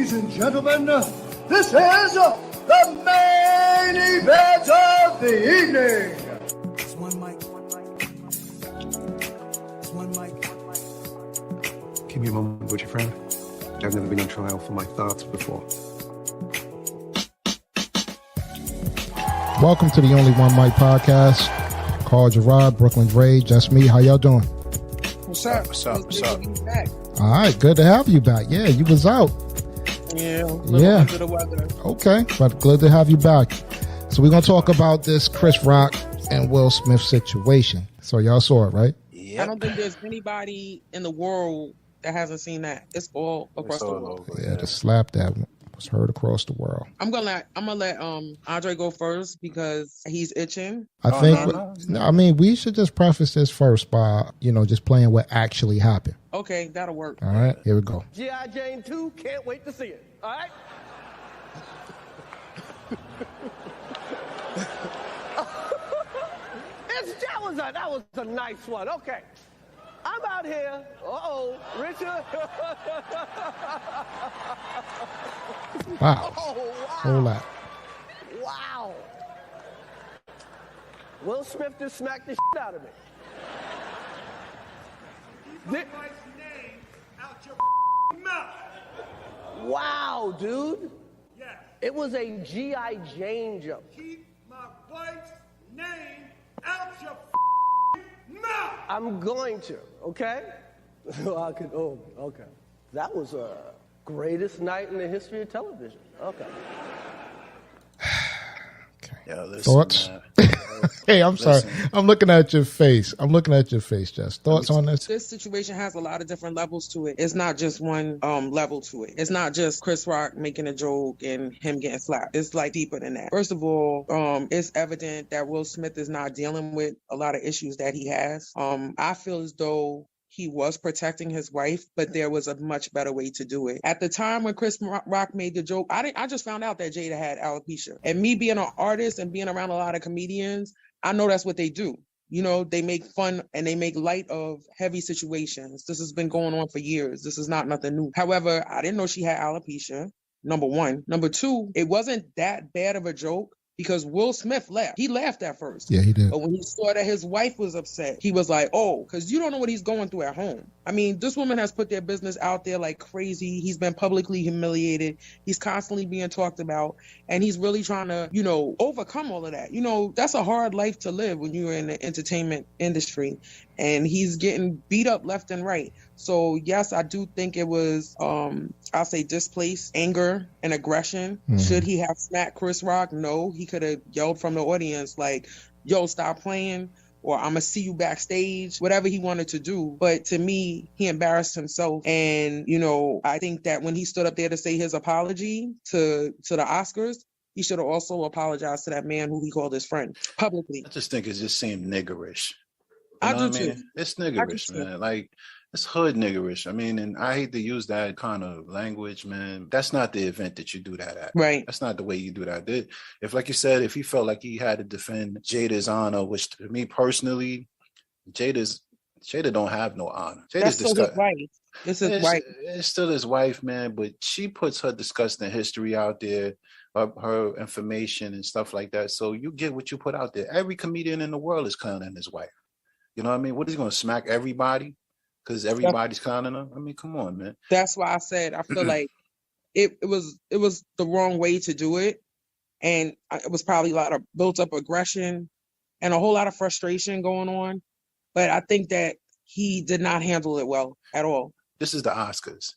Ladies and gentlemen, this is the main event of the evening. It's one mic. It's one mic. Give me a moment with your friend. I've never been on trial for my thoughts before. Welcome to the Only One Mic podcast. Carl Gerard, Brooklyn Dre, just me. How y'all doing? What's up? What's up? What's up? Back. All right, good to have you back. Yeah, you was out. Yeah, under the weather. Okay, but good to have you back. So we're going to talk about this Chris Rock and Will Smith situation. So y'all saw it, right? Yep. I don't think there's anybody in the world that hasn't seen that. It's all across the world. Yeah, the slap that was heard across the world. I'm gonna let Andre go first because he's itching. I mean, we should just preface this first by, just playing what actually happened. Okay, that'll work. All right, here we go. G.I. Jane 2, can't wait to see it. All right? that was a nice one. Okay. I'm out here. Richard. Wow. Oh, wow. Whole lot. Wow. Will Smith just smacked the shit out of me. Keep my wife's name out your mouth. Wow, dude. Yes. It was a G.I. Jane jump. Keep my wife's name out your mouth. I'm going to, okay? Okay. That was a greatest night in the history of television. Okay. Yeah, listen, Thoughts? Hey, I'm sorry. I'm looking at your face. Jess. Thoughts on this? This situation has a lot of different levels to it. It's not just one level to it. It's not just Chris Rock making a joke and him getting slapped. It's like deeper than that. First of all, it's evident that Will Smith is not dealing with a lot of issues that he has. I feel as though he was protecting his wife, but there was a much better way to do it. At the time when Chris Rock made the joke, I just found out that Jada had alopecia. And me being an artist and being around a lot of comedians, I know that's what they do. They make fun and they make light of heavy situations. This has been going on for years. This is not nothing new. However, I didn't know she had alopecia, number one. Number two, it wasn't that bad of a joke because Will Smith laughed. He laughed at first. Yeah, he did. But when he saw that his wife was upset, he was like, oh, because you don't know what he's going through at home. I mean, this woman has put their business out there like crazy. He's been publicly humiliated. He's constantly being talked about. And he's really trying to, overcome all of that. That's a hard life to live when you're in the entertainment industry. And he's getting beat up left and right. So, yes, I do think it was, I'll say, displaced anger and aggression. Should he have smacked Chris Rock? No, he could have yelled from the audience like, yo, stop playing, or I'm going to see you backstage, whatever he wanted to do. But to me, he embarrassed himself. And, I think that when he stood up there to say his apology to the Oscars, he should have also apologized to that man who he called his friend publicly. I just think it just seemed niggerish. I do too. It's niggerish, man. Like, it's hood niggerish. I mean, and I hate to use that kind of language, man. That's not the event that you do that at. Right. That's not the way you do that. If, like you said, if he felt like he had to defend Jada's honor, which to me personally, Jada don't have no honor. Jada's That's still his wife. This is right. It's still his wife, man, but she puts her disgusting history out there, her information and stuff like that. So you get what you put out there. Every comedian in the world is clowning his wife. You know what I mean? What is he going to smack everybody? Because everybody's clowning her? I mean, come on, man. That's why I said I feel like it was the wrong way to do it. And it was probably a lot of built up aggression and a whole lot of frustration going on. But I think that he did not handle it well at all. This is the Oscars.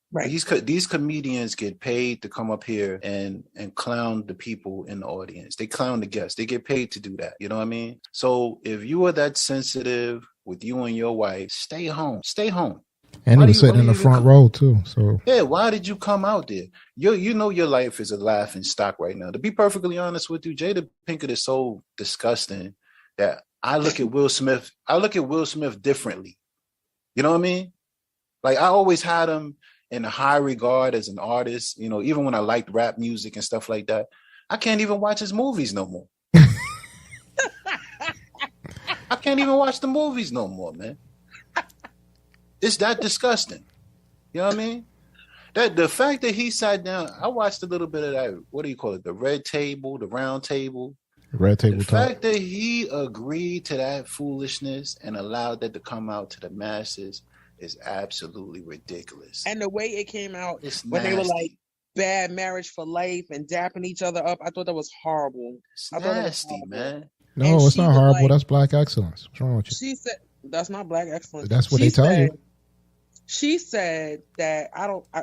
Right. These comedians get paid to come up here and clown the people in the audience. They clown the guests. They get paid to do that. You know what I mean? So if you are that sensitive with you and your wife, stay home. Stay home. And he was sitting in the front row too. So yeah, why did you come out there? You know your life is a laughing stock right now. To be perfectly honest with you, Jada Pinkett is so disgusting that I look at Will Smith differently. You know what I mean? Like, I always had him in a high regard as an artist, even when I liked rap music and stuff like that. I can't even watch his movies no more. I can't even watch the movies no more, man. It's that disgusting. You know what I mean? That the fact that he sat down, I watched a little bit of that. What do you call it? The red table, the round table. Red The table talk. fact that he agreed to that foolishness and allowed that to come out to the masses is absolutely ridiculous. And the way it came out It's when they were like nasty. bad marriage for life and dapping each other up, I thought that was horrible. It's I thought that was nasty, horrible. man. No, And it's she not was horrible. like, That's black excellence. What's wrong with you? she said, that's not black excellence. That's what She they tell said, you. She said that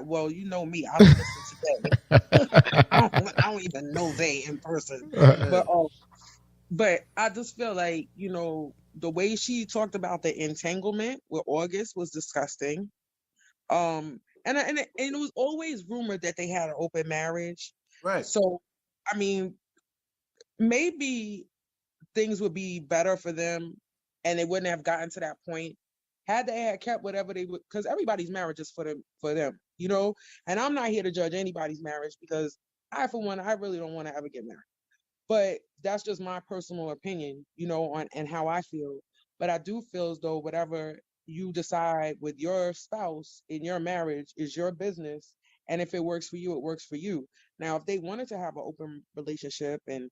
well, you know me, I don't listen to that. I don't even know they in person. But I just feel like, the way she talked about the entanglement with August was disgusting. And it was always rumored that they had an open marriage. Right. So, I mean, maybe things would be better for them and they wouldn't have gotten to that point had they had kept whatever they would, because everybody's marriage is for them, and I'm not here to judge anybody's marriage because I, for one, I really don't want to ever get married. But that's just my personal opinion, on and how I feel. But I do feel as though whatever you decide with your spouse in your marriage is your business. And if it works for you, it works for you. Now, if they wanted to have an open relationship and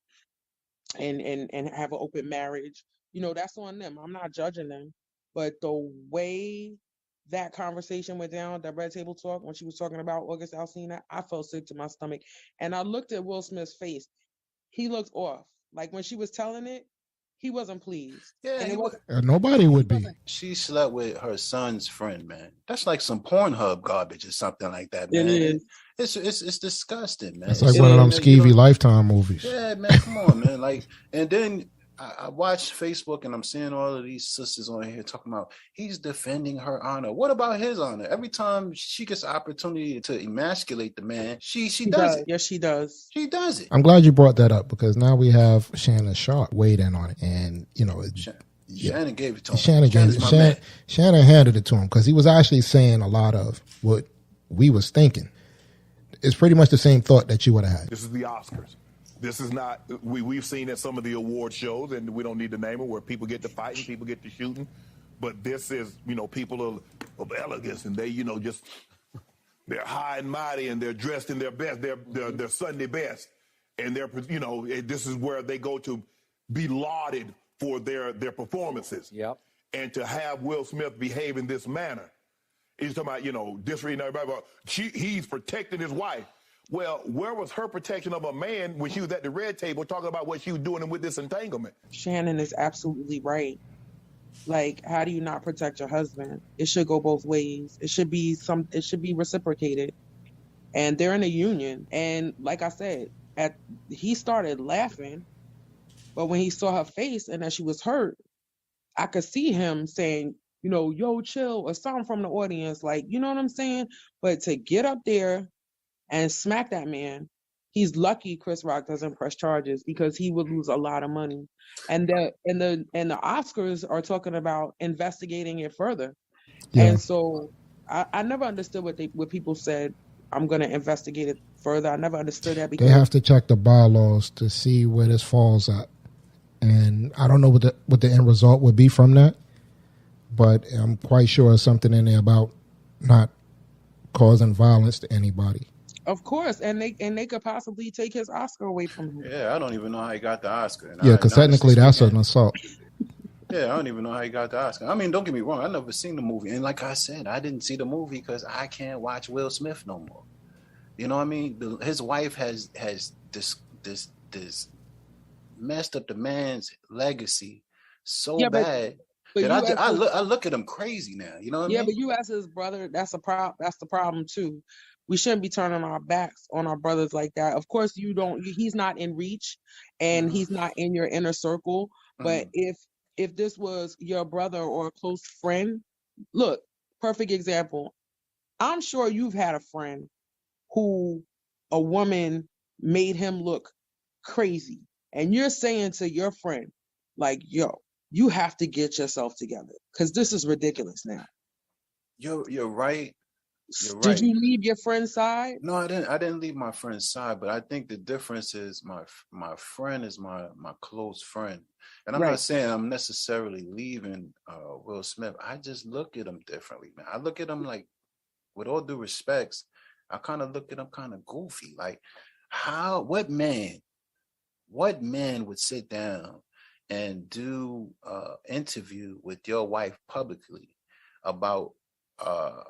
have an open marriage, that's on them. I'm not judging them. But the way that conversation went down, that red table talk, when she was talking about August Alsina, I felt sick to my stomach. And I looked at Will Smith's face. He looked off. Like when she was telling it, he wasn't pleased. Yeah, And it wasn't. Nobody would be. She slept with her son's friend, man. That's like some Pornhub garbage or something like that, It man. is. It's disgusting, man. It's like one of them skeevy Lifetime movies. Yeah, man, come on, man. Like, and then I watched Facebook and I'm seeing all of these sisters on here talking about he's defending her honor. What about his honor? Every time she gets an opportunity to emasculate the man, she does it. Yes, she does. She does it. I'm glad you brought that up because now we have Shannon Sharp weighed in on it, and Shannon gave it to him. Shannon handed it to him because he was actually saying a lot of what we was thinking. It's pretty much the same thought that you would have had. This is the Oscars. This is not, we've seen at some of the award shows, and we don't need to name them, where people get to fighting, people get to shooting. But this is, people of elegance, and they, just, they're high and mighty, and they're dressed in their best, their Sunday best. And they're, this is where they go to be lauded for their performances. Yep. And to have Will Smith behave in this manner. He's talking about, disrespecting everybody, but he's protecting his wife. Well, where was her protection of a man when she was at the red table talking about what she was doing with this entanglement? Shannon is absolutely right. Like, how do you not protect your husband? It should go both ways. It should be reciprocated. And they're in a union. And like I said, he started laughing, but when he saw her face and that she was hurt, I could see him saying, yo, chill, or something from the audience, like, you know what I'm saying? But to get up there and smack that man, he's lucky Chris Rock doesn't press charges because he would lose a lot of money. And the Oscars are talking about investigating it further. Yeah. And so I never understood what people said. I'm going to investigate it further. I never understood that because they have to check the bylaws to see where this falls at. And I don't know what the end result would be from that, but I'm quite sure it's something in there about not causing violence to anybody. Of course, and they could possibly take his Oscar away from him. Yeah, I don't even know how he got the Oscar. Yeah, because technically that's an assault. Yeah, I don't even know how he got the Oscar. I mean, don't get me wrong, I never seen the movie, and like I said, I didn't see the movie because I can't watch Will Smith no more. You know what I mean? His wife has this messed up the man's legacy so bad that I look at him crazy now. You know what I mean? Yeah, but you as his brother, that's the problem too. We shouldn't be turning our backs on our brothers like that. Of course, he's not in reach and he's not in your inner circle. But if this was your brother or a close friend, look, perfect example. I'm sure you've had a friend who a woman made him look crazy. And you're saying to your friend, like, yo, you have to get yourself together because this is ridiculous now. You're right. Did you leave your friend's side? No, I didn't leave my friend's side, but I think the difference is my friend is my close friend. And I'm not saying I'm necessarily leaving Will Smith. I just look at him differently, man. I look at him like, with all due respects, I kind of looked at him kind of goofy. Like, what man would sit down and do an interview with your wife publicly about, about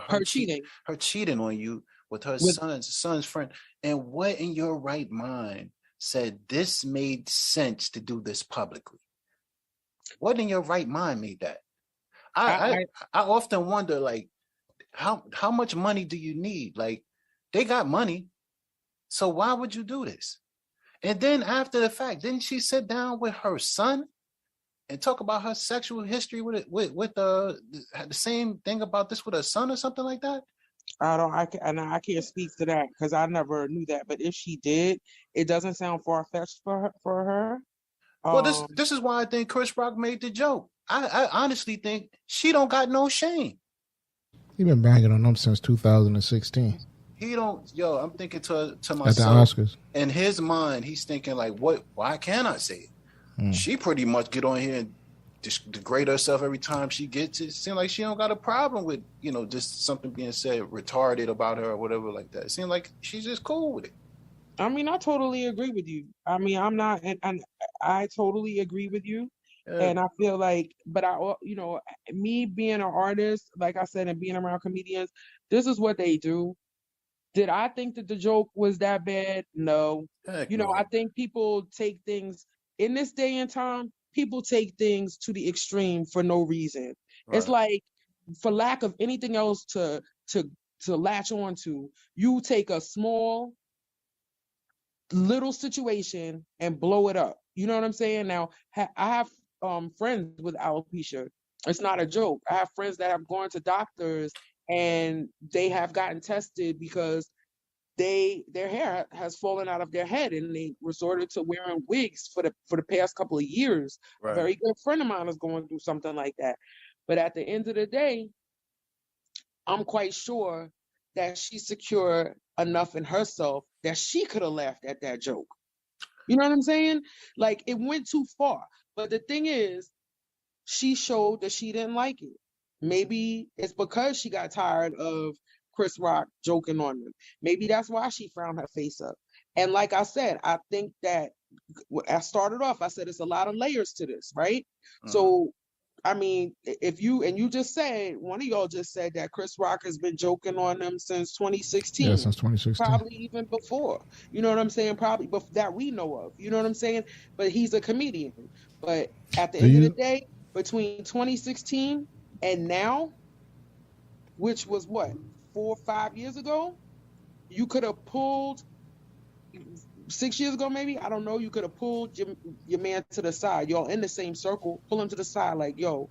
Her cheating. her cheating on you with her With son's friend? And what in your right mind said this made sense to do this publicly? What in your right mind made that? I often wonder, like, how much money do you need? Like, they got money, so why would you do this? And then after the fact, didn't she sit down with her son and talk about her sexual history with the same thing about this with her son or something like that? I can't speak to that because I never knew that. But if she did, it doesn't sound far fetched for her. Well, this is why I think Chris Rock made the joke. I honestly think she don't got no shame. He been banging on them since 2016. He don't, I'm thinking to myself. At the Oscars. In his mind, he's thinking like, why can't I say it? She pretty much get on here and degrade herself every time she gets it. It seems like she don't got a problem with, just something being said retarded about her or whatever like that. It seems like she's just cool with it. I mean, I totally agree with you. I mean, I'm not, and I totally agree with you. Yeah. And I feel like, but me being an artist, like I said, and being around comedians, this is what they do. Did I think that the joke was that bad? No. No. I think people take things in this day and time, people take things to the extreme for no reason. Right. It's like, for lack of anything else to latch on to, you take a small little situation and blow it up. You know what I'm saying? Now, I have friends with alopecia. It's not a joke. I have friends that have gone to doctors and they have gotten tested because their hair has fallen out of their head and they resorted to wearing wigs for the past couple of years. Right. A very good friend of mine is going through something like that. But at the end of the day, I'm quite sure that she's secure enough in herself that she could have laughed at that joke. You know what I'm saying? Like, it went too far. But the thing is, she showed that she didn't like it. Maybe it's because she got tired of Chris Rock joking on them. Maybe that's why she frowned her face up. And like I said, I think that I started off, I said it's a lot of layers to this, right? So, I mean, you just said, one of y'all just said that Chris Rock has been joking on them since 2016. Yeah, since 2016. Probably even before. You know what I'm saying? Probably that we know of. You know what I'm saying? But he's a comedian. But at the end of the day, between 2016 and now, which was what, 4 or 5 years ago, you could have pulled 6 years ago, maybe, I don't know, you could have pulled your man to the side. Y'all in the same circle, pull him to the side like, yo,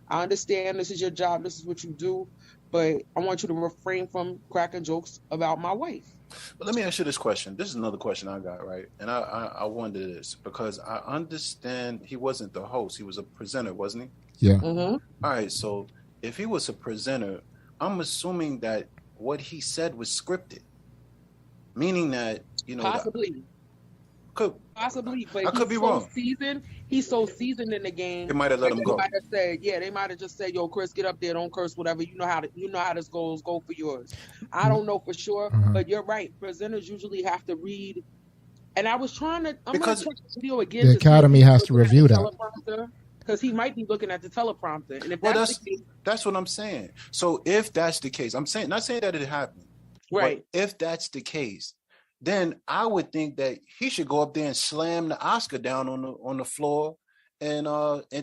I understand this is your job, this is what you do, but I want you to refrain from cracking jokes about my wife. But let me ask you this question. This is another question I got, right? And I wonder this because I understand he wasn't the host. He was a presenter, wasn't he? Yeah. Mm-hmm. All right. So if he was a presenter, I'm assuming that what he said was scripted, meaning that, possibly. Possibly, but I could be wrong. He's so seasoned in the game. They might have let him go. They might have just said, "Yo, Chris, get up there, don't curse, whatever. You know how this goes. Go for yours." I don't know for sure, but you're right. Presenters usually have to read. And I was trying to. I'm going to check the video again. The Academy has to review that because he might be looking at the teleprompter. And if that's what I'm saying. So if that's the case, not saying that it happened, right? But if that's the case, then I would think that he should go up there and slam the Oscar down on the floor and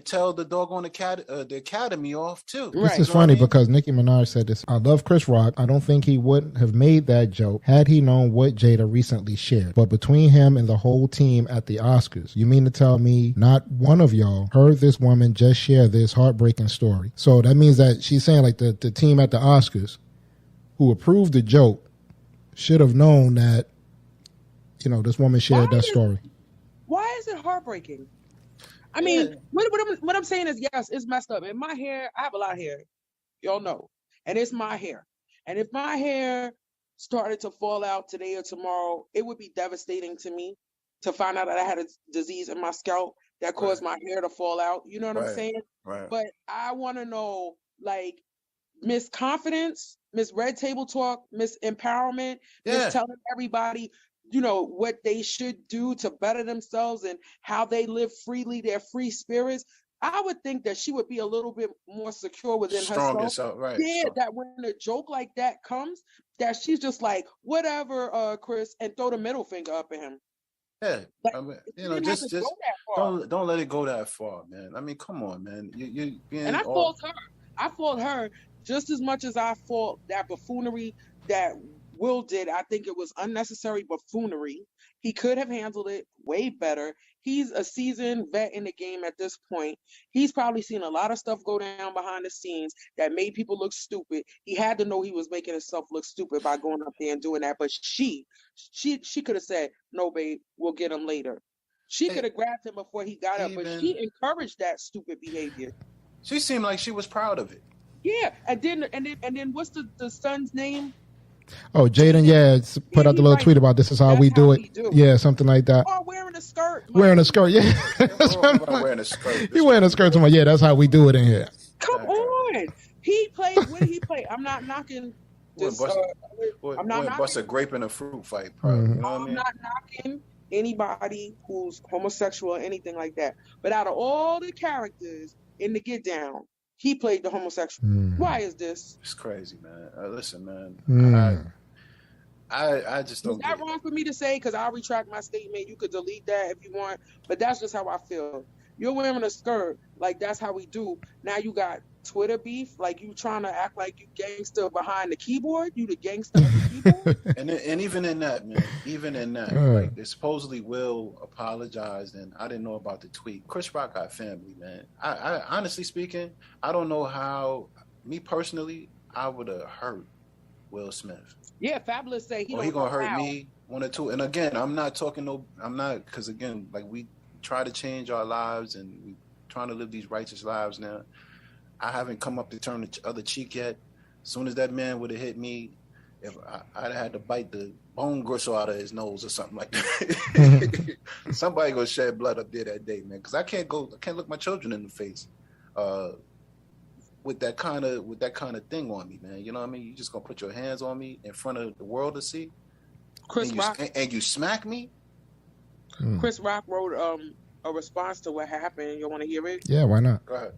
tell the doggone the Academy off too. This is funny because Nicki Minaj said this. I love Chris Rock. I don't think he would have made that joke had he known what Jada recently shared. But between him and the whole team at the Oscars, you mean to tell me not one of y'all heard this woman just share this heartbreaking story? So that means that she's saying like the team at the Oscars who approved the joke should have known that, this woman shared that story. Why is it heartbreaking? I mean, what I'm saying is, yes, it's messed up. In my hair, I have a lot of hair. Y'all know. And it's my hair. And if my hair started to fall out today or tomorrow, it would be devastating to me to find out that I had a disease in my scalp that caused my hair to fall out. You know what I'm saying? Right. But I want to know, like, Miss Confidence, Miss Red Table Talk, Miss Empowerment, Yeah. Miss telling everybody, what they should do to better themselves and how they live freely, their free spirits. I would think that she would be a little bit more secure within Strong herself. yourself, right? Yeah, Strong. that when a joke like that comes, that she's just like, whatever, Chris, and throw the middle finger up at him. Yeah, Like, I mean, it didn't have to go that far. don't let it go that far, man. I mean, come on, man. You being And I all, fault her. I fault her just as much as I fault that buffoonery that Will did. I think it was unnecessary buffoonery. He could have handled it way better. He's a seasoned vet in the game at this point. He's probably seen a lot of stuff go down behind the scenes that made people look stupid. He had to know he was making himself look stupid by going up there and doing that. But she could have said, "No, babe, we'll get him later." She could have grabbed him before he got up, but she encouraged that stupid behavior. She seemed like she was proud of it. Yeah, and then what's the son's name? Oh, Jaden, put out the little tweet about this is how we do it. Yeah, something like that. Oh, wearing a skirt. Wearing a skirt, yeah. Wearing a skirt. He wearing a skirt. Yeah, that's how we do it in here. Come on. He played. What did he play? I'm not knocking. I'm not bust a grape in a fruit fight, probably. You know what I mean? I'm not knocking anybody who's homosexual or anything like that. But out of all the characters in the Get Down, he played the homosexual. Why is this? It's crazy, man. Listen, man. I just don't. Is that wrong for me to say? Because I'll retract my statement. You could delete that if you want, but that's just how I feel. You're wearing a skirt, like that's how we do. Now you got Twitter beef, like you trying to act like you gangster behind the keyboard. You the gangster of the keyboard. and even in that, man, like they supposedly Will apologized, and I didn't know about the tweet. Chris Rock got family, man. I honestly speaking, I don't know how. Me personally, I would have hurt Will Smith. Yeah, Fabulous say he gonna hurt me one or two. And again, I'm not because again, like we try to change our lives and we trying to live these righteous lives now. I haven't come up to turn the other cheek yet. As soon as that man would have hit me, if I'd had to bite the bone gristle out of his nose or something like that. Somebody gonna shed blood up there that day, man. Because I can't look my children in the face with that kind of thing on me, man. You know what I mean? You just gonna put your hands on me in front of the world to see, Chris Rock, and you smack me. Chris Rock wrote a response to what happened. You want to hear it? Yeah, why not? Go ahead.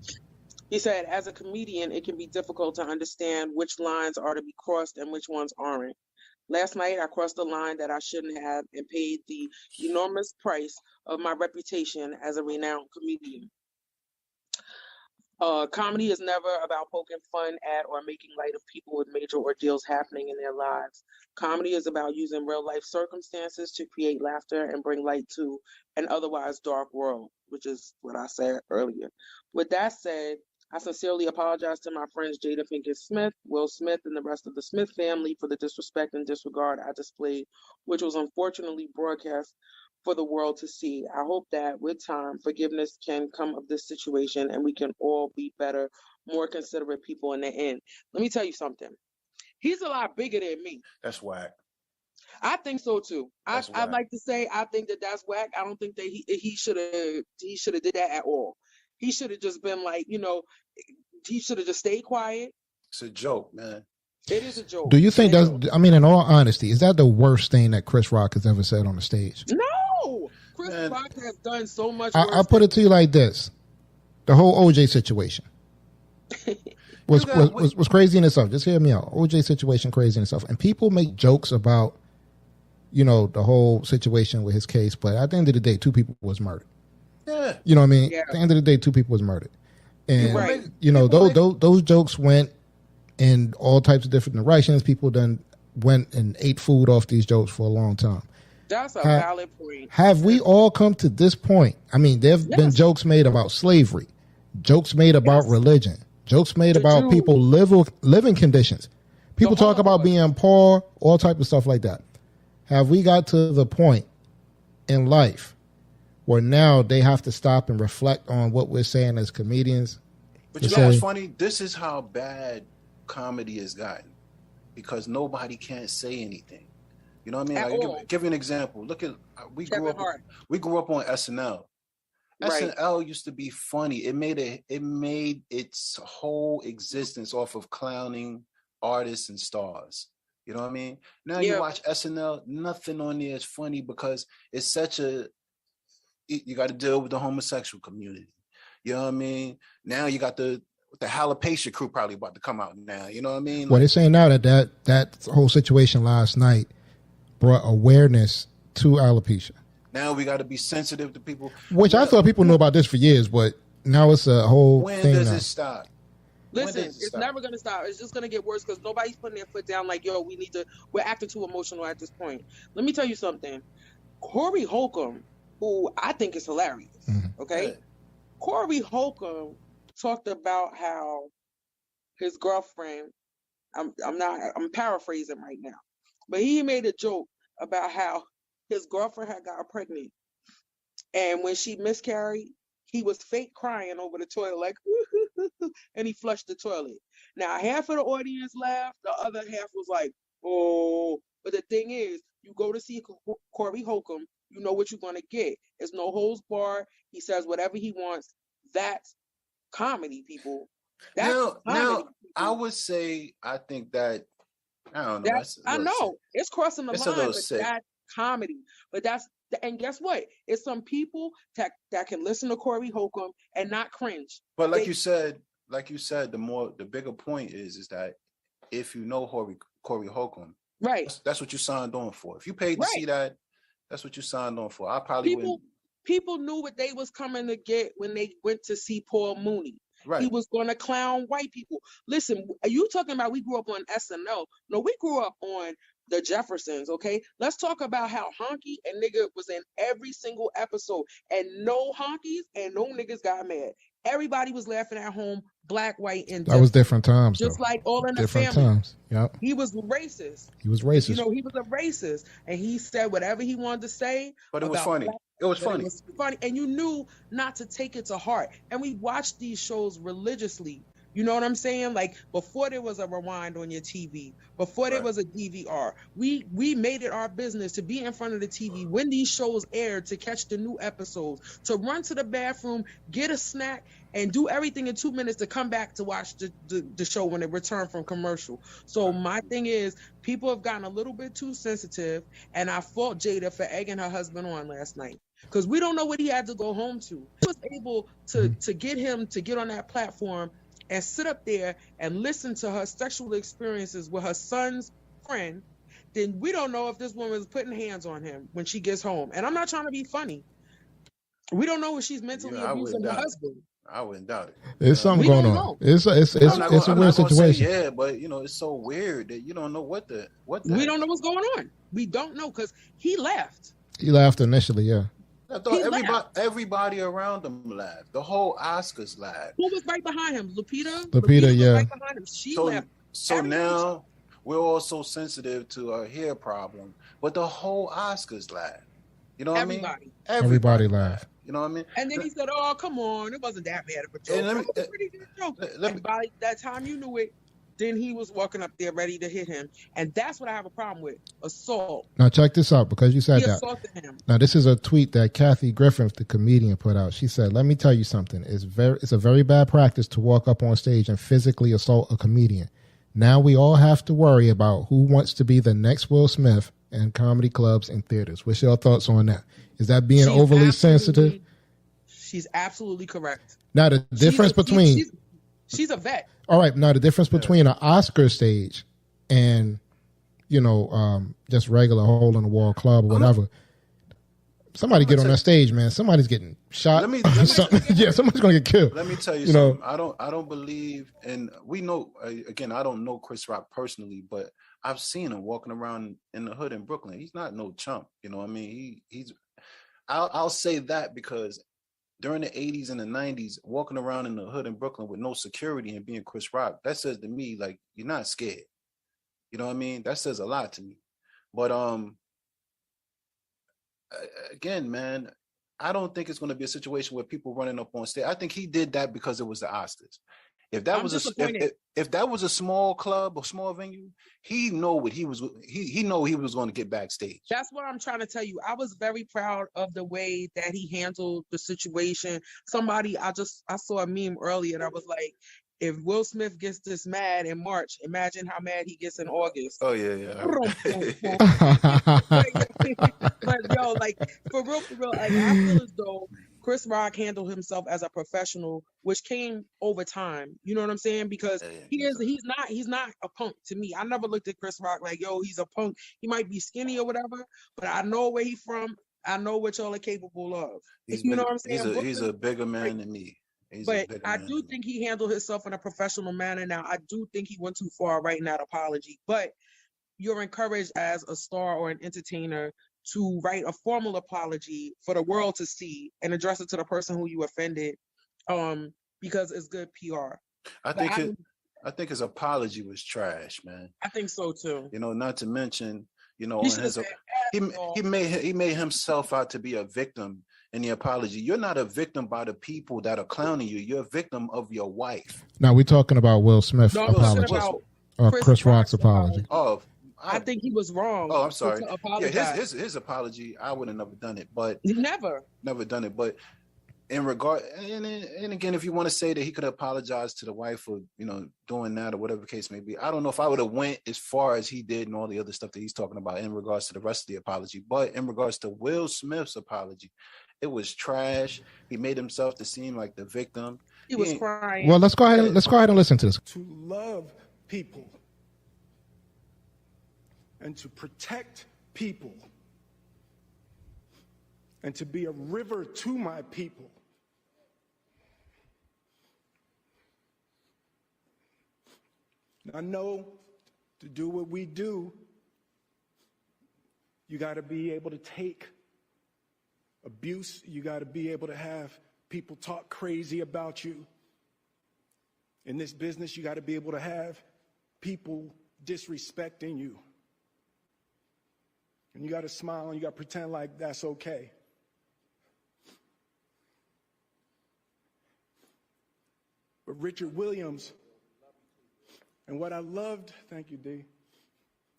He said, as a comedian, it can be difficult to understand which lines are to be crossed and which ones aren't. Last night, I crossed a line that I shouldn't have and paid the enormous price of my reputation as a renowned comedian. Comedy is never about poking fun at or making light of people with major ordeals happening in their lives. Comedy is about using real life circumstances to create laughter and bring light to an otherwise dark world, which is what I said earlier. With that said, I sincerely apologize to my friends Jada Pinkett Smith, Will Smith, and the rest of the Smith family for the disrespect and disregard I displayed, which was unfortunately broadcast for the world to see. I hope that with time, forgiveness can come of this situation and we can all be better, more considerate people in the end. Let me tell you something. He's a lot bigger than me. That's whack. I think so too. I'd like to say I think that's whack. I don't think that he should have did that at all. He should have just been like, he should have just stayed quiet. It's a joke, man. It is a joke. Do you think in all honesty, is that the worst thing that Chris Rock has ever said on the stage? No! Chris Rock has done so much worse. I'll put it to you like this. The whole OJ situation was crazy in itself. Just hear me out. OJ situation crazy in itself. And people make jokes about, the whole situation with his case. But at the end of the day, 2 people was murdered. Yeah. You know what I mean? Yeah. At the end of the day, 2 people was murdered. And, right. Those jokes went in all types of different directions. People then went and ate food off these jokes for a long time. That's a valid point. Have we all come to this point? I mean, there have been jokes made about slavery, jokes made about religion, jokes made about people living conditions. People talk about being poor, all type of stuff like that. Have we got to the point in life where now they have to stop and reflect on what we're saying as comedians? But you know what's funny? This is how bad comedy has gotten because nobody can't say anything. You know what I mean? Like, give you an example. Look at we grew up on SNL, Right. SNL used to be funny. It made its whole existence off of clowning artists and stars. You know what I mean? Now you Yeah. watch SNL, nothing on there is funny because it's such a you got to deal with the homosexual community. You know what I mean? Now you got the Alopecia crew probably about to come out now. You know what I mean? Well, they're saying now that whole situation last night brought awareness to alopecia. Now we got to be sensitive to people. Which I thought people knew about this for years, but now it's a whole when thing. When does now. it stop? Listen, it's never going to stop. It's just going to get worse because nobody's putting their foot down like, yo, we're acting too emotional at this point. Let me tell you something. Corey Holcomb, who I think is hilarious, okay? Yeah. Corey Holcomb talked about how his girlfriend, I'm paraphrasing right now, but he made a joke about how his girlfriend had got pregnant. And when she miscarried, he was fake crying over the toilet, like, and he flushed the toilet. Now, half of the audience laughed, the other half was like, oh. But the thing is, you go to see Corey Holcomb, you know what you're going to get. It's no holds barred. He says whatever he wants. That's comedy, people. That's comedy, now, people. I would say, I think that, I don't know. I know. Sick. It's crossing the line, but sick. That's comedy. But and guess what? It's some people that can listen to Corey Holcomb and not cringe. But like you said, the bigger point is that if you know Corey Holcomb, right, that's what you signed on for. If you paid to see that, that's what you signed on for. I probably wouldn't. People knew what they was coming to get when they went to see Paul Mooney. Right. He was going to clown white people. Listen, are you talking about we grew up on SNL? No, we grew up on the Jeffersons, okay? Let's talk about how Honky and Nigga was in every single episode, and no honkies and no niggas got mad. Everybody was laughing at home, black, white, and that was different times. Just like All in the different Family. Times. Yep. He was racist. He was racist. You know, he was a racist, and he said whatever he wanted to say. But it was funny. It was funny, and you knew not to take it to heart. And we watched these shows religiously. You know what I'm saying? Like before there was a rewind on your TV, before there was a DVR, we made it our business to be in front of the TV when these shows aired to catch the new episodes, to run to the bathroom, get a snack, and do everything in 2 minutes to come back to watch the show when it returned from commercial. So my thing is, people have gotten a little bit too sensitive, and I fault Jada for egging her husband on last night. Because we don't know what he had to go home to. He was able to get him to get on that platform and sit up there and listen to her sexual experiences with her son's friend. Then we don't know if this woman is putting hands on him when she gets home. And I'm not trying to be funny. We don't know if she's mentally abusing her husband. I wouldn't doubt it. There's something going on. Know. It's a weird situation. Yeah, but it's so weird that you don't know what the. We don't know what's going on. We don't know because he left. He laughed initially, yeah. I thought everybody around him laughed. The whole Oscars laughed. Who was right behind him? Lupita, yeah. Was right behind him. She left. So now we're all so sensitive to a hair problem, but the whole Oscars laughed. You know what I mean? Everybody laughed. You know what I mean? And then he said, "Oh, come on, it wasn't that bad of a joke. It was a pretty good joke." And by that time you knew it, then he was walking up there ready to hit him. And that's what I have a problem with. Assault. Now check this out, because you said he that. Assaulted him. Now this is a tweet that Kathy Griffin, the comedian, put out. She said, "Let me tell you something. It's a very bad practice to walk up on stage and physically assault a comedian. Now we all have to worry about who wants to be the next Will Smith in comedy clubs and theaters." What's your thoughts on that? Is that being overly sensitive? She's absolutely correct. Now the difference between... She's a vet. All right. Now the difference between an Oscar stage and, just regular hole in the wall club or whatever. Somebody get on that stage, man. Somebody's getting shot. Somebody's gonna get killed. Let me tell you something. I don't believe, and we know. Again, I don't know Chris Rock personally, but I've seen him walking around in the hood in Brooklyn. He's not no chump. You know what I mean? He's. I'll say that because during the 80s and the 90s, walking around in the hood in Brooklyn with no security and being Chris Rock, that says to me, like, you're not scared. You know what I mean? That says a lot to me. But again, man, I don't think it's going to be a situation where people running up on stage. I think he did that because it was the Oscars. If that I'm was disappointed. if that was a small club or small venue, he know what he was he know he was going to get backstage. That's what I'm trying to tell you. I was very proud of the way that he handled the situation. I saw a meme earlier that was like, if Will Smith gets this mad in March, imagine how mad he gets in August. Oh yeah. But yo, like for real, like I feel as though Chris Rock handled himself as a professional, which came over time. You know what I'm saying? Because he's not a punk to me. I never looked at Chris Rock like, yo, he's a punk. He might be skinny or whatever, but I know where he's from. I know what y'all are capable of. You know what I'm saying? He's a bigger man than me. But I do think he handled himself in a professional manner. Now, I do think he went too far writing that apology, but you're encouraged as a star or an entertainer to write a formal apology for the world to see and address it to the person who you offended, because it's good PR. I think his apology was trash, man. I think so too. You know, not to mention, you know, he made himself out to be a victim in the apology. You're not a victim by the people that are clowning you. You're a victim of your wife. Now we're talking about Will Smith's apology or Chris Rock's apology. Oh, I think he was wrong. Oh, I'm sorry. Yeah, his apology, I would have never done it, but never done it. But in regard, and again, if you want to say that he could apologize to the wife for, you know, doing that or whatever the case may be, I don't know if I would have went as far as he did and all the other stuff that he's talking about in regards to the rest of the apology. But in regards to Will Smith's apology, it was trash. He made himself to seem like the victim. He was crying. Well, let's go ahead and listen to this. To love people and to protect people and to be a river to my people. I know to do what we do, you got to be able to take abuse. You got to be able to have people talk crazy about you. In this business, you got to be able to have people disrespecting you. And you got to smile and you got to pretend like that's okay. But Richard Williams, and what I loved, thank you, D.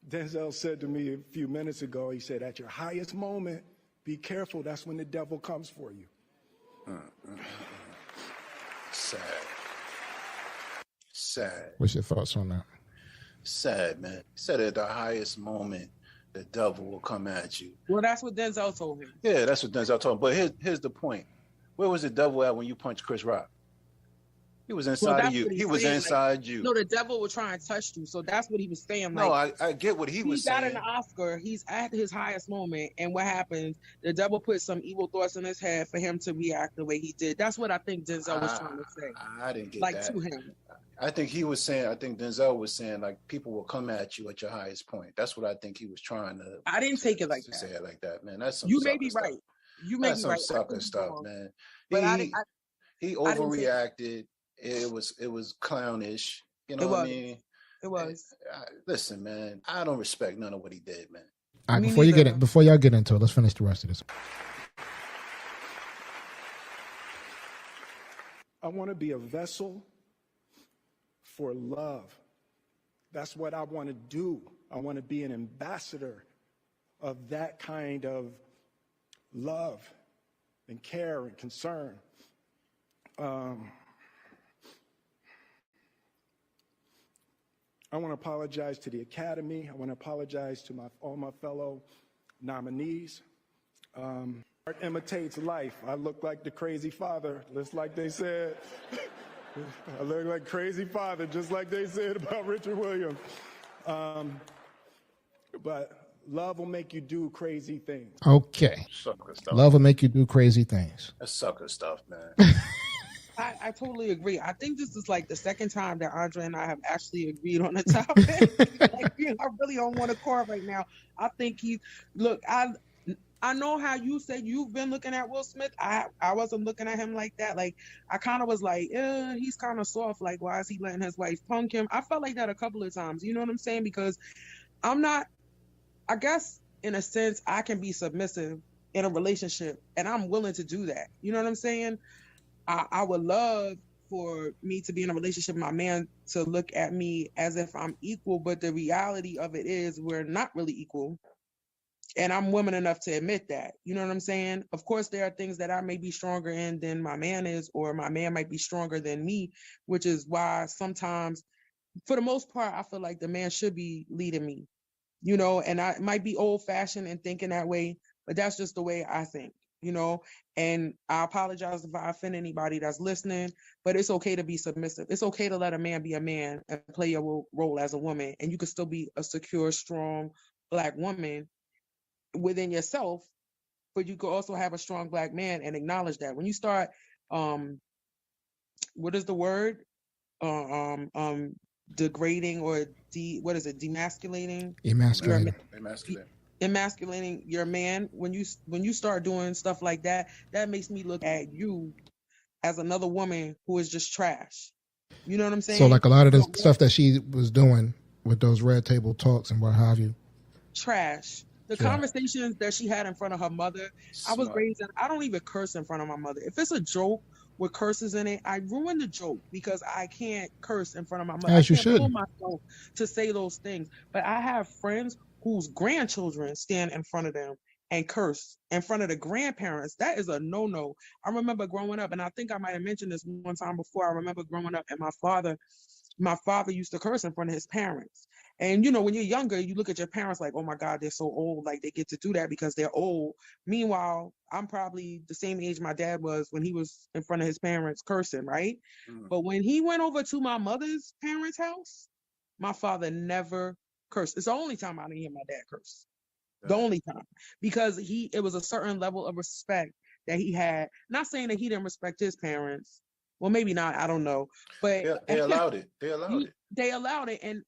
Denzel said to me a few minutes ago, he said, at your highest moment, be careful, that's when the devil comes for you. Sad. What's your thoughts on that? Sad, man. He said at the highest moment, the devil will come at you. Well, that's what Denzel told him. Yeah, that's what Denzel told him. But here's the point. Where was the devil at when you punched Chris Rock? He was inside of you. He was inside you. No, the devil was trying to touch you. So that's what he was saying. No, I get what he was saying. He got an Oscar. He's at his highest moment. And what happens? The devil put some evil thoughts in his head for him to react the way he did. That's what I think Denzel was trying to say. I didn't get that. Like to him. I think Denzel was saying, like, people will come at you at your highest point. That's what I think he was trying to. I didn't take it like that. Say it like that, man. That's some. You may be right. You may be right. That's some sucker stuff, man. But he overreacted. It was clownish. You know what I mean? It was. Listen, man. I don't respect none of what he did, man. All right, before y'all get into it, let's finish the rest of this. I want to be a vessel for love. That's what I want to do. I want to be an ambassador of that kind of love and care and concern. I want to apologize to the Academy. I want to apologize to all my fellow nominees. Art imitates life. I look like the crazy father, just like they said. I look like crazy father, just like they said about Richard Williams. But love will make you do crazy things. Okay. Sucker stuff. Love will make you do crazy things. That's sucker stuff, man. I totally agree. I think this is like the second time that Andre and I have actually agreed on the topic. Like, I really on one accord right now. I think I know how you said you've been looking at Will Smith. I wasn't looking at him like that. Like, I kind of was like, he's kind of soft. Like, why is he letting his wife punk him? I felt like that a couple of times. You know what I'm saying? Because I guess in a sense, I can be submissive in a relationship and I'm willing to do that. You know what I'm saying? I would love for me to be in a relationship with my man to look at me as if I'm equal, but the reality of it is we're not really equal. And I'm woman enough to admit that. You know what I'm saying? Of course, there are things that I may be stronger in than my man is, or my man might be stronger than me, which is why sometimes, for the most part, I feel like the man should be leading me, you know, and I might be old fashioned and thinking that way, but that's just the way I think, you know, and I apologize if I offend anybody that's listening, but it's okay to be submissive. It's okay to let a man be a man and play your role as a woman, and you can still be a secure, strong Black woman within yourself, but you could also have a strong Black man and acknowledge that. When you start, what is the word? Degrading or demasculating? Emasculating your man. When you start doing stuff like that, that makes me look at you as another woman who is just trash. You know what I'm saying? So like a lot of the stuff that she was doing with those red table talks and what have you. Trash. The conversations that she had in front of her mother, I was raised in, I don't even curse in front of my mother. If it's a joke with curses in it, I ruin the joke because I can't curse in front of my mother. As you I can't should. pull myself to say those things. But I have friends whose grandchildren stand in front of them and curse in front of the grandparents. That is a no-no. I remember growing up, and I think I might have mentioned this one time before. I remember growing up, and my father used to curse in front of his parents. And, you know, when you're younger, you look at your parents like, oh, my God, they're so old. Like, they get to do that because they're old. Meanwhile, I'm probably the same age my dad was when he was in front of his parents cursing, right? But when he went over to my mother's parents' house, my father never cursed. It's the only time I didn't hear my dad curse. The only time. Because it was a certain level of respect that he had. Not saying that he didn't respect his parents. Well, maybe not. I don't know. But they allowed it. They allowed it. They allowed it. And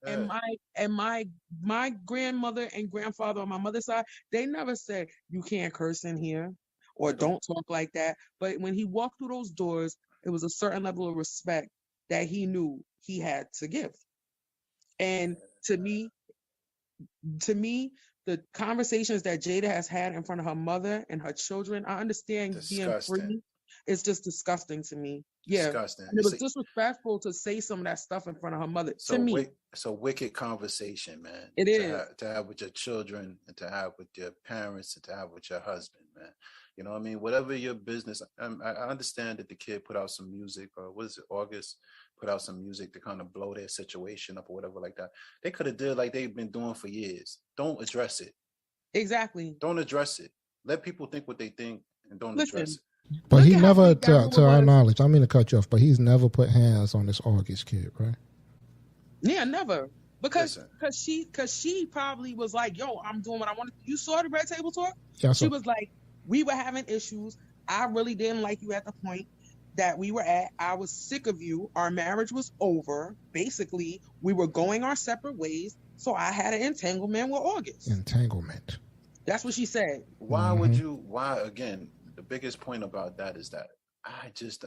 my grandmother and grandfather on my mother's side, they never said you can't curse in here or don't talk like that. But when he walked through those doors, it was a certain level of respect that he knew he had to give. And to me, the conversations that Jada has had in front of her mother and her children, I understand being free. It's just disgusting to me. Yeah. Disgusting. And it was disrespectful to say some of that stuff in front of her mother. To me. It's a wicked conversation, man. It is. To have with your children and to have with your parents and to have with your husband, man. You know what I mean? Whatever your business, I understand that the kid put out some music, or what is it, August, put out some music to kind of blow their situation up or whatever like that. They could have did like they've been doing for years. Don't address it. Exactly. Don't address it. Let people think what they think and don't address it. But he never, to our knowledge, I mean to cut you off, but he's never put hands on this August kid, right? Yeah, never. Because she probably was like, yo, I'm doing what I wanted. You saw the red table talk? Yeah, she was like, we were having issues. I really didn't like you at the point that we were at. I was sick of you. Our marriage was over. Basically, we were going our separate ways. So I had an entanglement with August. Entanglement. That's what she said. Why again, the biggest point about that is that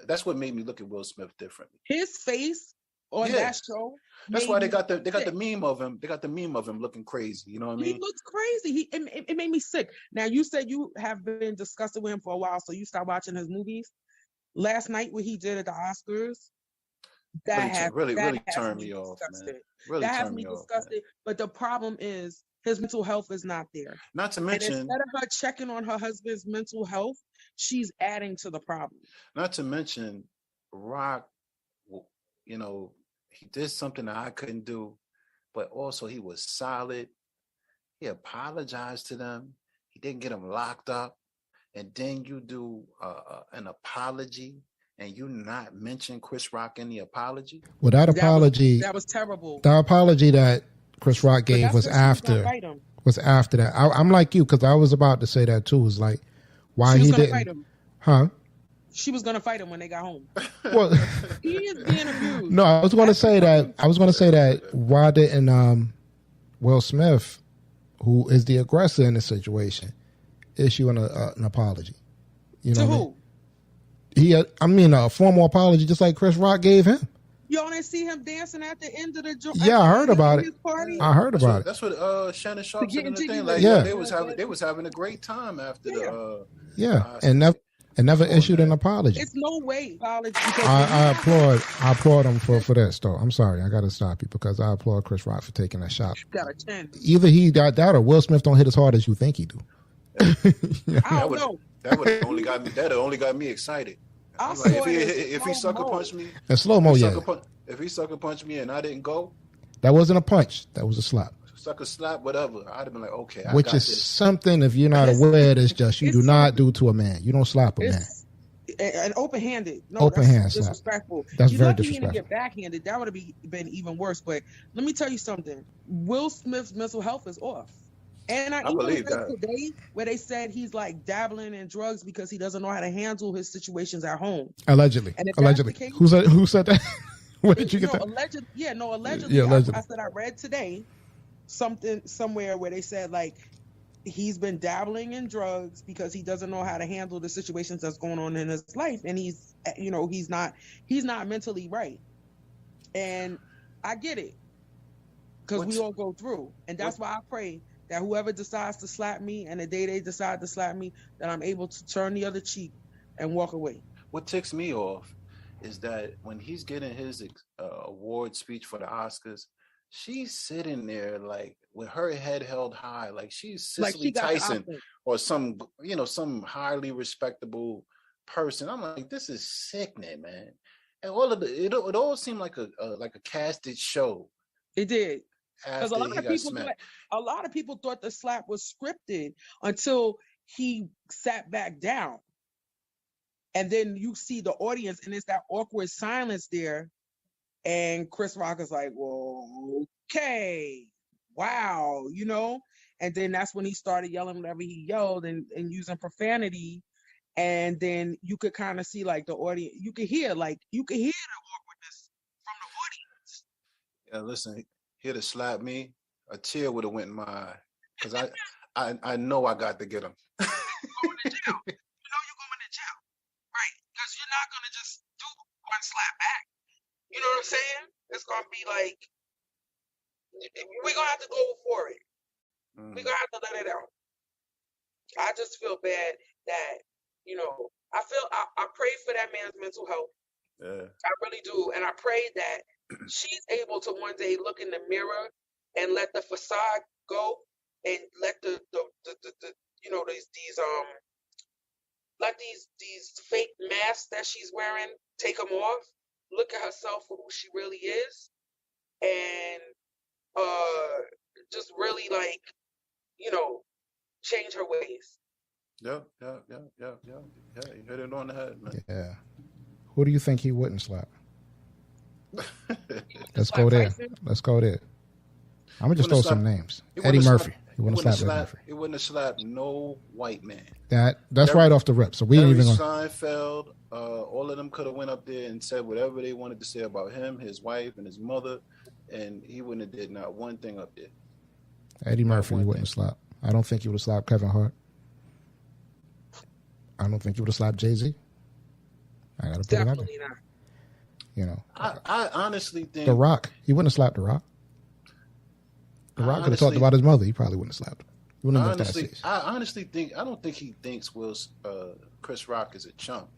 that's what made me look at Will Smith differently. His face on that show. That's why they got the meme of him. They got the meme of him looking crazy. You know what I mean? He looks crazy. It made me sick. Now, you said you have been discussing with him for a while, so you stopped watching his movies. Last night, what he did at the Oscars, that really turned me off, man. Really that has me disgusted. But the problem is his mental health is not there. Not to mention, and instead of her checking on her husband's mental health, she's adding to the problem. Not to mention, Rock, you know, he did something that I couldn't do, but also he was solid. He apologized to them. He didn't get them locked up. And then you do an apology and you not mention Chris Rock in the apology? Well, that apology... That was terrible. The apology that Chris Rock gave was after that. I'm like you, because I was about to say that too. It was like, why he didn't... Fight him. Huh? She was going to fight him when they got home. Well, he is being abused. No, I was going to say that. Why didn't Will Smith, who is the aggressor in the situation, issue an apology? You know, to who? A formal apology, just like Chris Rock gave him. Y'all didn't see him dancing at the end of the joint? Yeah, I heard about it. I heard about it. That's what Shannon Sharp said in the thing. Like, they was having a great time after the. Yeah, and and never issued an apology. It's no way apology. I applaud him for that. Though I'm sorry, I got to stop you because I applaud Chris Rock for taking that shot. Got a 10. Either he got that or Will Smith don't hit as hard as you think he do. I don't know. That would only got me. That only got me excited. I Like, saw if he sucker punched me, in slow mo, yeah. If he sucker punched me and I didn't go, that wasn't a punch. That was a slap. Sucker slap, whatever. I'd have been like, okay. Which is this. something, if you're not aware, it's just you do not do to a man. You don't slap a man. An open-handed. No, open hand slap. Disrespectful. That's you very lucky disrespectful. He didn't get backhanded. That would have been even worse. But let me tell you something. Will Smith's mental health is off. And I believe that today where they said he's like dabbling in drugs because he doesn't know how to handle his situations at home. Allegedly. And if allegedly. Case, who said that? Where did you get that? Allegedly. Yeah, allegedly. I said I read today somewhere where they said like he's been dabbling in drugs because he doesn't know how to handle the situations that's going on in his life, and he's not mentally right. And I get it because we all go through, and that's why I pray that whoever decides to slap me, and the day they decide to slap me, that I'm able to turn the other cheek and walk away. What ticks me off is that when he's getting his award speech for the Oscars, she's sitting there like with her head held high, like she's Cicely Tyson or some highly respectable person. I'm like, this is sickening, man. And all of it all seemed like a casted show. It did. Because a lot of people thought the slap was scripted until he sat back down. And then you see the audience, and it's that awkward silence there. And Chris Rock is like, well, okay, wow, And then that's when he started yelling whatever he yelled and using profanity. And then you could kind of see like the audience, you could hear the awkwardness from the audience. Yeah, listen, he'd have slapped me, a tear would have went in my eye. Because I know I got to get him. Going to jail. You're going to jail. Right. Because you're not going to just do one slap back. You know what I'm saying? It's going to be like, we're going to have to go for it. We're going to have to let it out. I just feel bad that, I pray for that man's mental health. Yeah. I really do. And I pray that she's able to one day look in the mirror and let the facade go and let the these fake masks that she's wearing, take them off, look at herself for who she really is, and just really change her ways. Yeah. You hit it on the head, man. Yeah. Who do you think he wouldn't slap? Let's go there. I'm gonna just throw some names. Eddie Murphy. He wouldn't have slapped Eddie Murphy. He wouldn't have slapped no white man. That's right off the rip. So we ain't even gonna. Seinfeld. All of them could have went up there and said whatever they wanted to say about him, his wife, and his mother, and he wouldn't have did not one thing up there. Eddie Murphy, he wouldn't have slapped. I don't think he would have slapped Kevin Hart. I don't think he would have slapped Jay-Z. I gotta put it out there. I honestly think The Rock. He wouldn't have slapped The Rock. The Rock could have talked about his mother. He probably wouldn't have slapped him. I honestly think I don't think he thinks Chris Rock is a chump.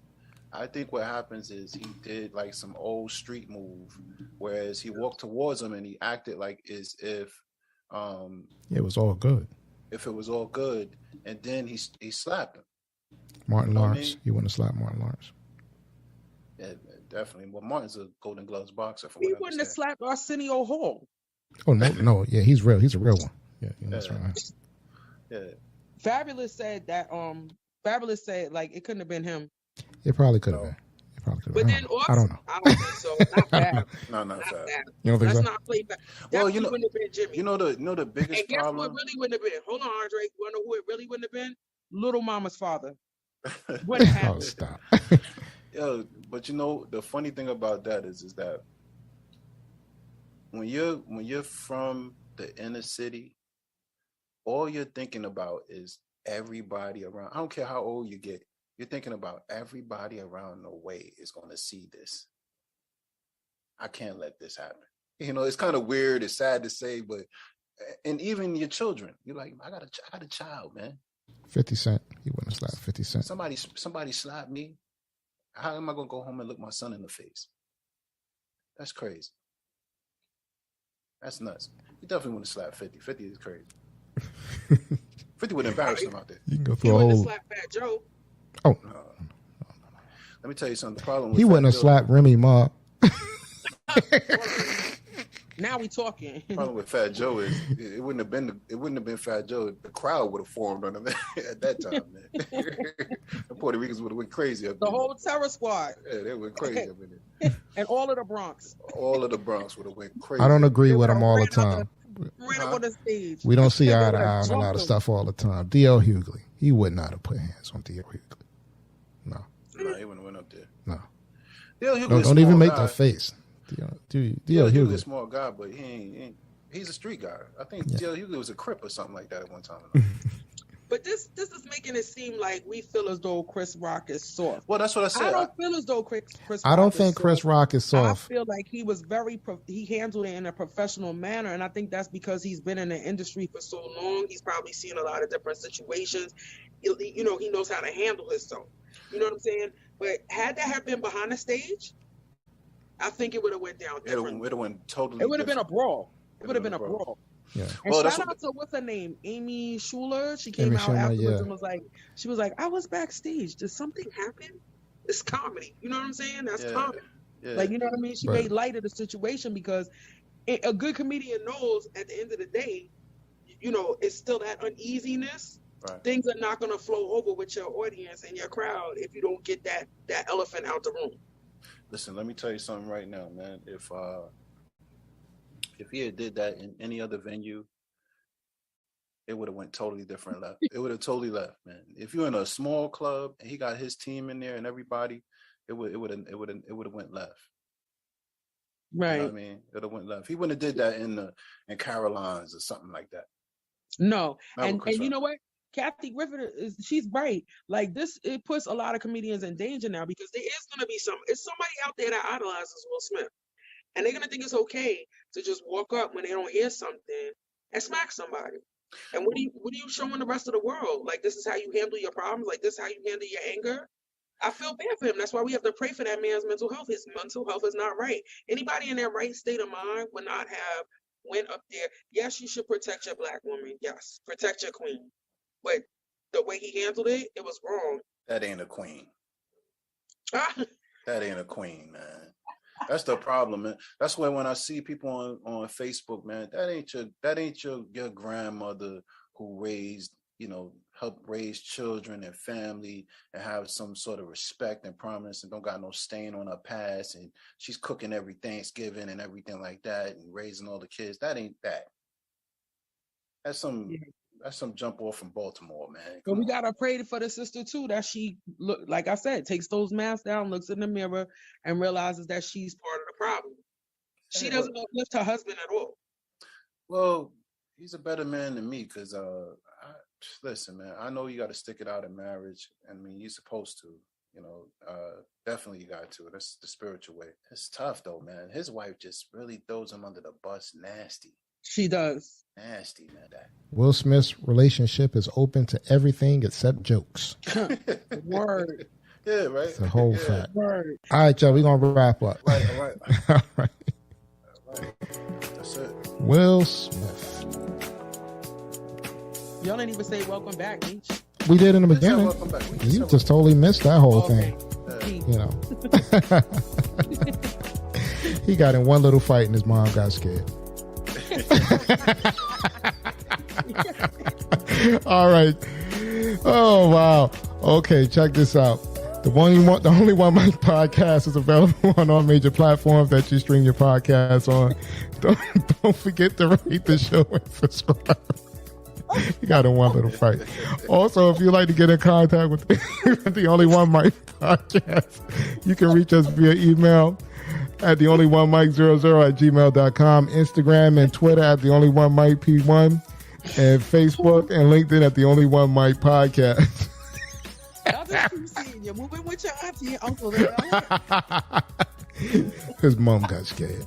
I think what happens is he did like some old street move, whereas he walked towards him and he acted like as if it was all good. If it was all good, and then he slapped him. Martin Lawrence. He wouldn't have slapped Martin Lawrence. Yeah, definitely. Well, Martin's a Golden Gloves boxer. He wouldn't have slapped Arsenio Hall. Oh no, yeah, he's real. He's a real one. Yeah, that's right. Yeah. Fabulous said that. Fabulous said like it couldn't have been him. It probably could have been. But then I don't know. I don't think so. Not Fab. Not Fab. You don't think Let's so? not play back. Well, wouldn't have been Jimmy. You know the biggest and guess problem. what really wouldn't have been? Hold on, Andre. You wanna know who it really wouldn't have been? Little Mama's father. Wouldn't have happened. Stop. Yo, but the funny thing about that is that when you're from the inner city, all you're thinking about is everybody around. I don't care how old you get. You're thinking about everybody around the way is going to see this. I can't let this happen. It's kind of weird. It's sad to say, but and even your children, you're like, I got a child, man. 50 Cent. He wouldn't have slapped 50 Cent. Somebody slapped me. How am I gonna go home and look my son in the face? That's crazy. That's nuts. He definitely wouldn't slap 50. 50 is crazy. 50 would embarrass him out there. You can go He through a wouldn't whole. have slapped Fat Joe. Oh, Let me tell you something. The problem with he wouldn't have Fat Joe- slapped Remy Ma. Now we talking. The problem with Fat Joe is it wouldn't have been Fat Joe. The crowd would have formed on him at that time, man. The Puerto Ricans would have went crazy up The in whole terror squad. there. Yeah, they went crazy up in there. And all of the Bronx. All of the Bronx would have went crazy. I don't agree with him all the time. Ran up on the stage. We don't see eye to They would've eye on a lot of jumped him. stuff all the time. D.L. Hughley, he would not have put hands on D.L. Hughley. No, No, he wouldn't have went up there. no. D.L. Hughley Don't even make that face. D.L. D.L. Hughley Hughley. a small guy, but he's a street guy. I think D.L. Hughley was a Crip or something like that at one time. But this is making it seem like we feel as though Chris Rock is soft. Well, that's what I said. I don't feel as though Chris Rock I don't is think Chris soft. Rock is soft. I feel like he was he handled it in a professional manner, and I think that's because he's been in the industry for so long. He's probably seen a lot of different situations. He knows how to handle himself. You know what I'm saying? But had that have been behind the stage, I think it would have went down differently. It would have went totally. It would have been a different. brawl. It would have been a brawl. Yeah. And Well, shout out to what's her name, Amy Schumer. She came Amy out Schumer, afterwards yeah. and was like, I was backstage. Did something happen? It's comedy. You know what I'm saying? That's comedy. Yeah. Like, you know what I mean? She Right. made light of the situation because a good comedian knows at the end of the day, it's still that uneasiness. Right. Things are not going to flow over with your audience and your crowd if you don't get that elephant out the room. Listen, let me tell you something right now, man. If he had did that in any other venue, it would have went totally different left. It would have totally left, man. If you're in a small club and he got his team in there and everybody, it would have went left. Right. You know what I mean? It would have went left. He wouldn't have did that in Caroline's or something like that. No. Not with And Chris you Rock. know what? Kathy Griffin she's right. Like this, it puts a lot of comedians in danger now because there is going to be it's somebody out there that idolizes Will Smith. And they're going to think it's okay to just walk up when they don't hear something and smack somebody. And what are you showing the rest of the world? Like, this is how you handle your problems? Like, this is how you handle your anger? I feel bad for him. That's why we have to pray for that man's mental health. His mental health is not right. Anybody in their right state of mind would not have went up there. Yes, you should protect your black woman. Yes, protect your queen. But the way he handled it, it was wrong. That ain't a queen. That ain't a queen, man. That's the problem, man. That's why when I see people on Facebook, man, that ain't your grandmother who raised, helped raise children and family and have some sort of respect and prominence and don't got no stain on her past and she's cooking every Thanksgiving and everything like that and raising all the kids. That ain't that. That's some jump off from Baltimore, man. But we gotta pray for the sister too, that she look, like I said, takes those masks down, looks in the mirror, and realizes that she's part of the problem. She doesn't uplift her husband at all. Well, he's a better man than me because listen, man, I know you got to stick it out in marriage. I mean, you're supposed to, definitely you got to. That's the spiritual way. It's tough though, man. His wife just really throws him under the bus, nasty. She does. Nasty, man. That. Will Smith's relationship is open to everything except jokes. Word. Yeah, right. It's a whole fact. Word. All right, y'all, we're going to wrap up. Right, all right. All right. That's it. Will Smith. Y'all didn't even say welcome back, H. We did in the We said beginning. welcome back. We You said just totally missed that whole thing. Okay. You know. He got in one little fight and his mom got scared. All right. Oh wow. Okay, check this out. The only one Mike podcast is available on all major platforms that you stream your podcast on. Don't forget to rate the show and subscribe. You got in one little fight. Also, if you'd like to get in contact with the Only One Mike podcast, you can reach us via email at theonlyonemike00@gmail.com, Instagram and Twitter at theonlyonemikep1, and Facebook and LinkedIn at the Only One Mike podcast. Y'all just keep seeing you moving with your auntie and uncle. His mom got scared.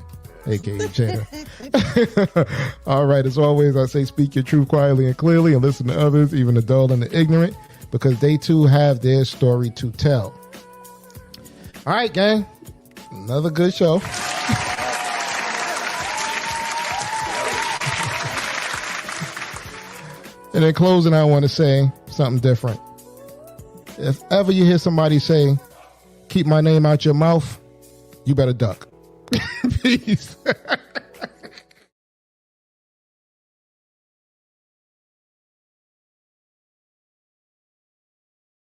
aka Jada. All right, as always, I say speak your truth quietly and clearly and listen to others, even the dull and the ignorant, because they too have their story to tell. All right, gang. Another good show. And in closing, I want to say something different. If ever you hear somebody say, keep my name out your mouth, you better duck. Peace.